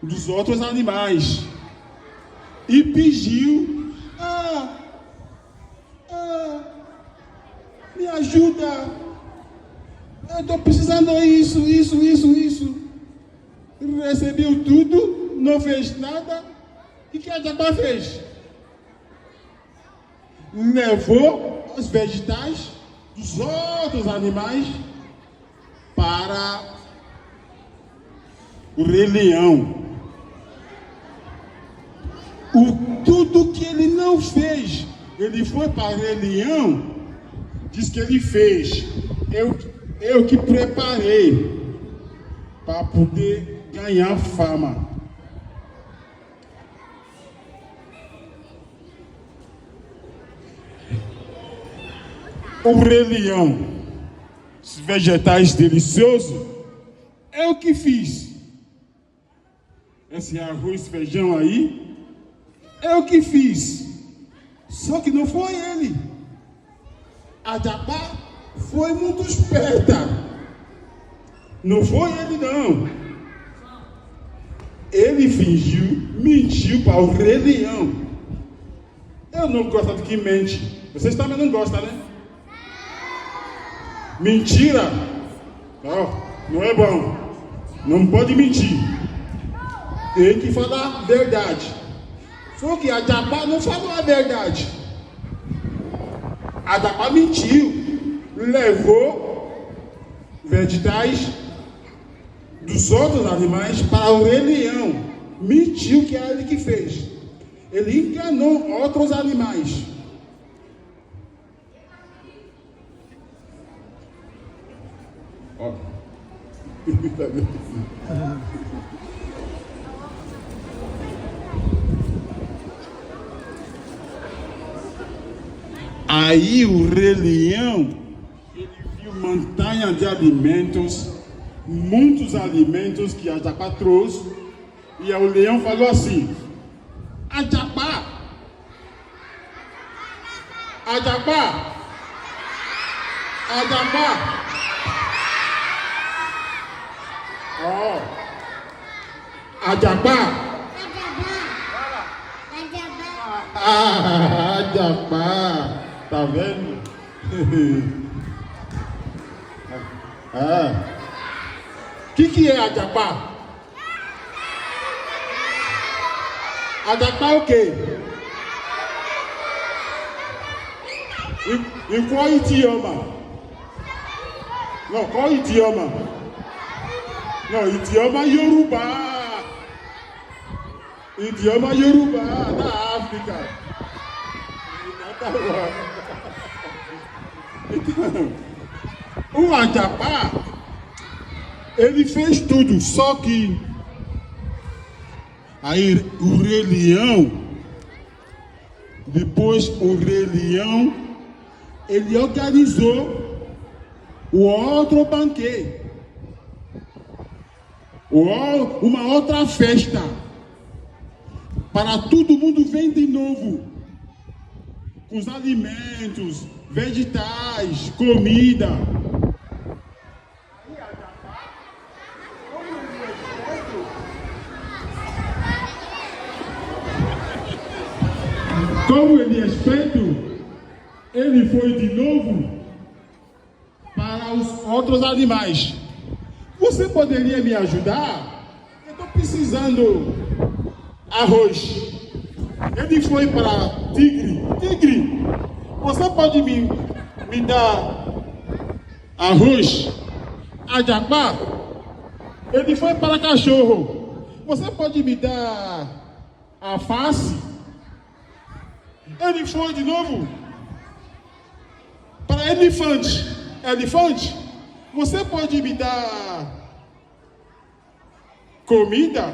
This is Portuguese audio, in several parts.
dos outros animais e pediu: me ajuda, eu estou precisando isso. Recebeu tudo, não fez nada. E o que a Jabá fez? Levou os vegetais dos outros animais para o Rei Leão. Tudo que ele não fez, ele foi para o Rei Leão, diz que ele fez. Eu que preparei para poder ganhar fama. O Rei Leão, os vegetais deliciosos, eu que fiz. Esse arroz e feijão aí, eu que fiz. Só que não foi ele. A Jabá foi muito esperta. Não foi ele, não. Ele fingiu, mentiu para o Rei Leão. Eu não gosto de quem mente. Vocês também não gostam, né? Mentira, não é bom. Não pode mentir. Tem que falar a verdade. Só que a Jabá não falou a verdade. A Jabá mentiu. Levou vegetais dos outros animais para o Rei Leão. Mentiu que era ele que fez. Ele enganou outros animais. Aí o Rei Leão, ele viu montanha de alimentos, muitos alimentos que a Jabá trouxe, e o leão falou assim: a Jabá, a Jabá, a Jabá. A Jabá. A Jabá. Tá vendo? Que é a Jabá? A Jabá é o quê? Em qual idioma? Não, qual idioma? Não, idioma Yorubá. Idioma Yorubá, da África. Então, o Jabá, ele fez tudo, só que aí o Rei Leão, depois o Rei Leão, ele organizou o outro banquete. Uma outra festa para todo mundo vir de novo com os alimentos, vegetais, comida. Como ele é esperto, ele foi de novo para os outros animais. Você poderia me ajudar? Eu estou precisando arroz. Ele foi para tigre. Tigre, você pode me dar arroz? A Jabá, ele foi para cachorro. Você pode me dar alface? Ele foi de novo para elefante. Elefante, você pode me dar comida?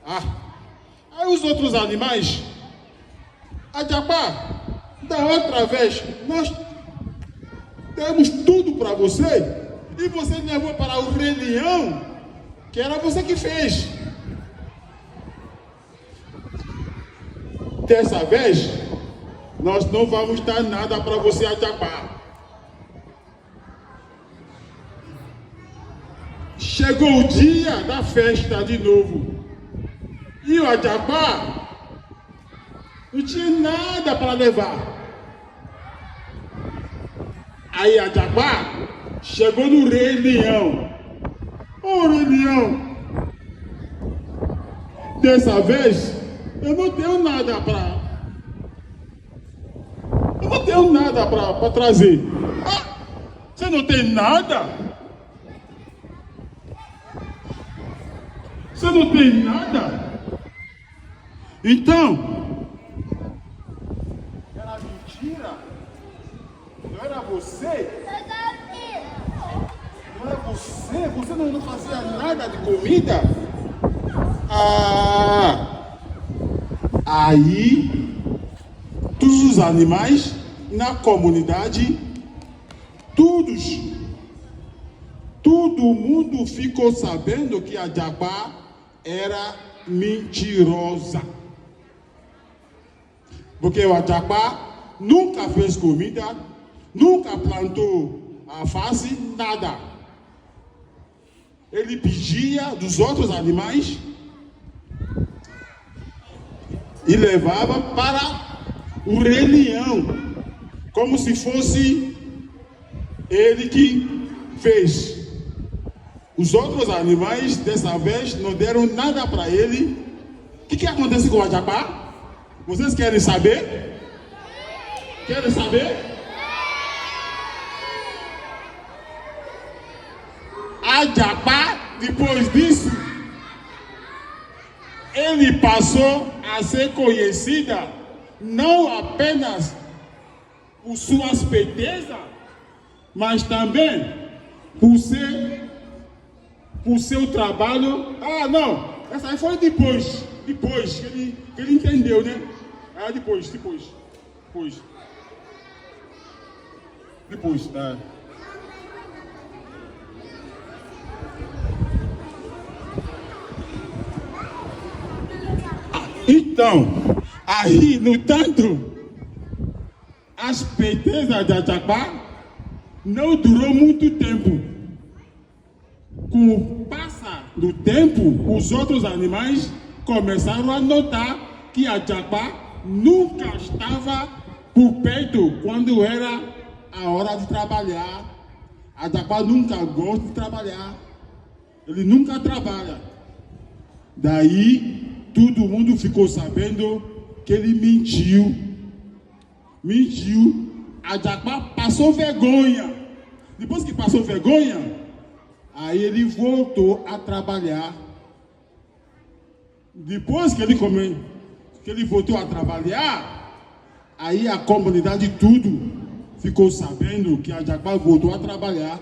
Aí os outros animais, a Jabá, da outra vez, nós demos tudo para você e você levou para o Rei Leão, que era você que fez. Dessa vez, nós não vamos dar nada para você, a Jabá. Chegou o dia da festa de novo. E o Ajapá não tinha nada para levar. Aí Ajapá chegou no Rei Leão. Ô Rei Leão, dessa vez eu não tenho nada para. Eu não tenho nada para trazer. Ah, você não tem nada? Você não tem nada? Então, era mentira? Não era você? Não era você? Você não fazia nada de comida? Ah, aí, todos os animais na comunidade, todo mundo ficou sabendo que a Ajapá era mentirosa. Porque o Ajapá nunca fez comida, nunca plantou alface, nada. Ele pedia dos outros animais e levava para o Rei Leão, como se fosse ele que fez. Os outros animais, dessa vez, não deram nada para ele. O que acontece com o Ajapá? Vocês querem saber? Querem saber? A Ajapá, depois disso, ele passou a ser conhecida não apenas por suas feiticeiras, mas também por seu trabalho. Ah, não, essa aí foi depois que ele entendeu, né? Ah, depois. Então, aí, no tanto, a esperteza da Ajapá não durou muito tempo. Com o passar do tempo, os outros animais começaram a notar que a Ajapá nunca estava por perto quando era a hora de trabalhar. A Ajapá nunca gosta de trabalhar. Ele nunca trabalha. Daí, todo mundo ficou sabendo que ele mentiu. A Ajapá passou vergonha. Depois que passou vergonha, aí ele voltou a trabalhar. Depois que ele voltou a trabalhar, aí a comunidade tudo ficou sabendo que a Ajapá voltou a trabalhar.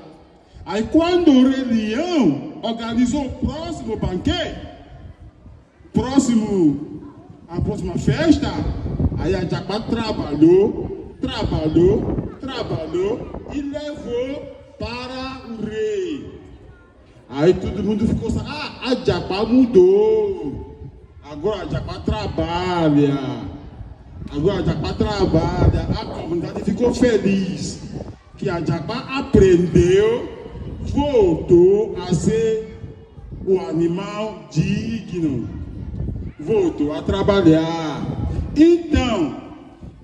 Aí quando o Rei Leão organizou o próximo banquete, a próxima festa, aí a Ajapá trabalhou e levou para o rei. Aí todo mundo ficou assim, a Ajapá mudou. Agora a Ajapá trabalha. A comunidade ficou feliz que a Ajapá aprendeu, voltou a ser um animal digno. Voltou a trabalhar. Então,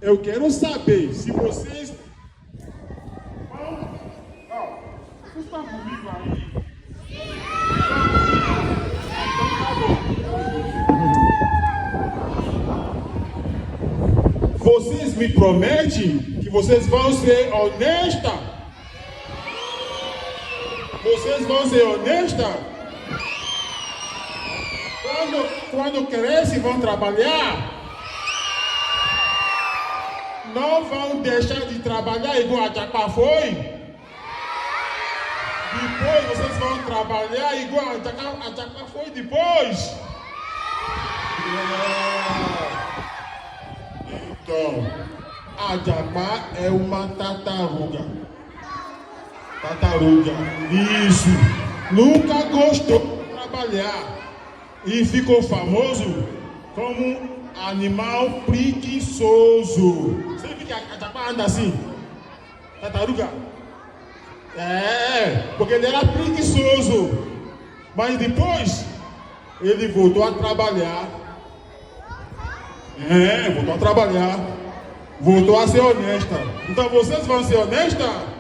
eu quero saber se vocês vocês estão comigo aí? Vocês me prometem que vocês vão ser honestas? Vocês vão ser honestas? Quando crescem, vão trabalhar? Não vão deixar de trabalhar igual a Ajapá foi? Depois vocês vão trabalhar igual a Ajapá foi depois? Então, a Ajapá é uma tartaruga. Isso. Nunca gostou de trabalhar. E ficou famoso como animal preguiçoso. Você viu que a Ajapá anda assim? Tartaruga? Porque ele era preguiçoso. Mas depois, ele voltou a trabalhar. Voltou a trabalhar. Voltou a ser honesta. Então vocês vão ser honestas?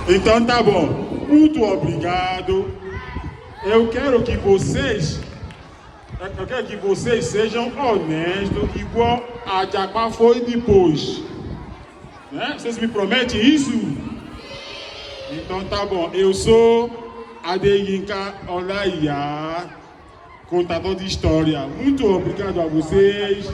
Então tá bom. Muito obrigado. Eu quero que vocês sejam honestos, igual a Japa foi depois. Né? Vocês me prometem isso? Então tá bom. Eu sou Adeyinka Olaia, contador de história. Muito obrigado a vocês.